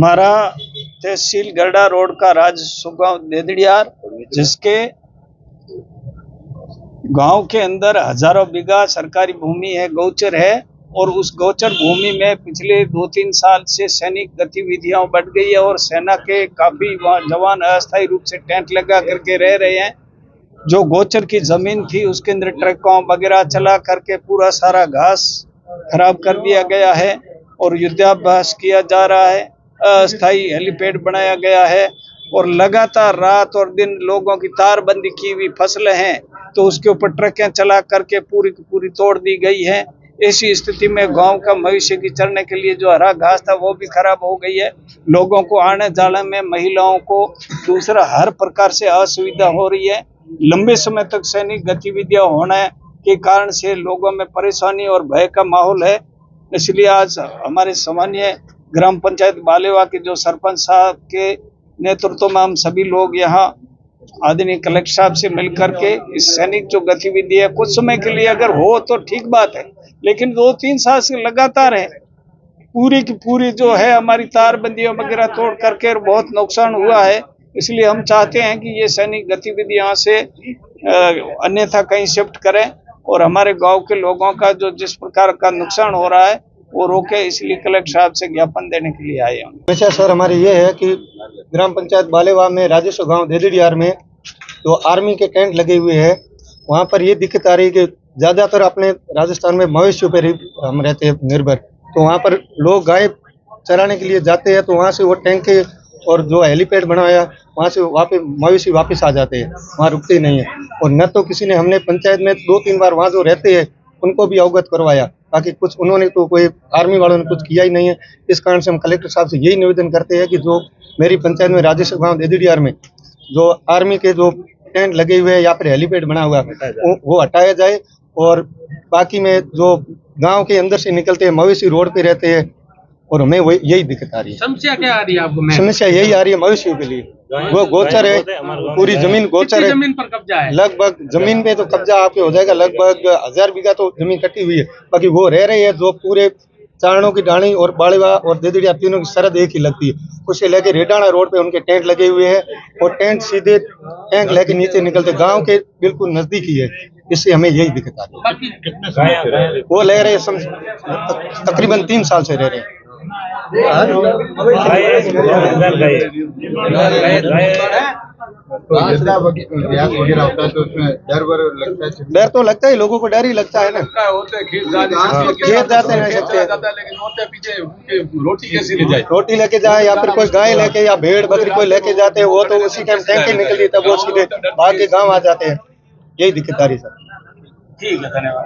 हमारा तहसील गरडा रोड का राजस्व गांव देदड़ियार, जिसके गांव के अंदर हजारों बीघा सरकारी भूमि है, गौचर है। और उस गौचर भूमि में पिछले 2-3 साल से सैनिक गतिविधियां बढ़ गई है और सेना के काफी जवान अस्थायी रूप से टेंट लगा करके रह रहे हैं। जो गौचर की जमीन थी उसके अंदर ट्रकों वगैरह चला करके पूरा सारा घास खराब कर दिया गया है और युद्धाभ्यास किया जा रहा है। अस्थायी हेलीपैड बनाया गया है और लगातार रात और दिन लोगों की तारबंदी की हुई फसलें हैं तो उसके ऊपर ट्रकें चला करके पूरी की पूरी तोड़ दी गई है। ऐसी स्थिति में गांव का भविष्य की चरने के लिए जो हरा घास था वो भी खराब हो गई है। लोगों को आने जाने में, महिलाओं को दूसरा हर प्रकार से असुविधा हो रही है। लंबे समय तक सैनिक गतिविधियां होने के कारण से लोगों में परेशानी और भय का माहौल है। इसलिए आज हमारे सामान्य ग्राम पंचायत बालेवा के जो सरपंच साहब के नेतृत्व में हम सभी लोग यहाँ आदरणीय कलेक्टर साहब से मिलकर के इस सैनिक जो गतिविधि है कुछ समय के लिए अगर हो तो ठीक बात है, लेकिन 2-3 साल से लगातार है, पूरी की पूरी जो है हमारी तारबंदियां वगैरह तोड़ करके बहुत नुकसान हुआ है। इसलिए हम चाहते हैं कि ये सैनिक गतिविधि यहाँ से अन्यथा कहीं शिफ्ट करें और हमारे गांव के लोगों का जो जिस प्रकार का नुकसान हो रहा है वो रोके। इसलिए कलेक्टर साहब से ज्ञापन देने के लिए आए हैं। समस्या सर हमारी ये है कि ग्राम पंचायत बालेवा में राजस्व गांव देदड़ियार में जो आर्मी के टेंट लगे हुए हैं, वहाँ पर ये दिक्कत आ रही है कि ज़्यादातर अपने राजस्थान में मवेशियों पर ही हम रहते हैं निर्भर। तो वहाँ पर लोग गाय चराने के लिए जाते हैं तो वहाँ से वो टैंक और जो हेलीपैड बनाया वहाँ से मवेशी वापस आ जाते हैं, वहाँ रुकते ही नहीं है। और न तो किसी ने, हमने पंचायत में 2-3 बार वहाँ जो रहते हैं उनको भी अवगत करवाया, ताकि कुछ उन्होंने तो कोई आर्मी वालों ने कुछ किया ही नहीं है। इस कारण से हम कलेक्टर साहब से यही निवेदन करते हैं कि जो मेरी पंचायत में राजस्व गांव देदड़ियार में जो आर्मी के जो टेंट लगे हुए हैं या फिर हेलीपैड बना हुआ वो हटाया जाए और बाकी में जो गांव के अंदर से निकलते हैं मवेशी रोड पे रहते हैं और हमें वही यही दिक्कत आ रही है। समस्या क्या आ रही है आपको? समस्या यही आ रही है मवेशियों के लिए। वो गोचर है, पूरी जमीन गोचर है। जमीन पर कब्जा है? लगभग जमीन पे तो कब्जा आपके हो जाएगा, लगभग 1000 बीघा तो जमीन कटी हुई है। बाकी वो रह रही है जो पूरे चारणों की डाणी और बालेवा और देदड़ियार तीनों की सरहद एक ही लगती है। उससे लेके रेडाना रोड पे उनके टेंट लगे हुए हैं और टेंट सीधे टैंक लेके नीचे निकलते गांव के बिल्कुल नजदीक ही है। इससे हमें यही दिक्कत आ रही है। वो ले रहे तकरीबन 3 साल से रह रहे हैं। डर तो लगता है, लोगों को डर ही लगता है ना। खेत जाते हैं रोटी कैसे ले जाए? रोटी लेके जाए या फिर कोई गाय लेके या भेड़ बकरी कोई लेके जाते हैं, वो तो उसी टाइम टैंक निकलती है तब वो सीधे भाग के गाँव आ जाते हैं। यही दिक्कत आ रही है सर। ठीक है, धन्यवाद।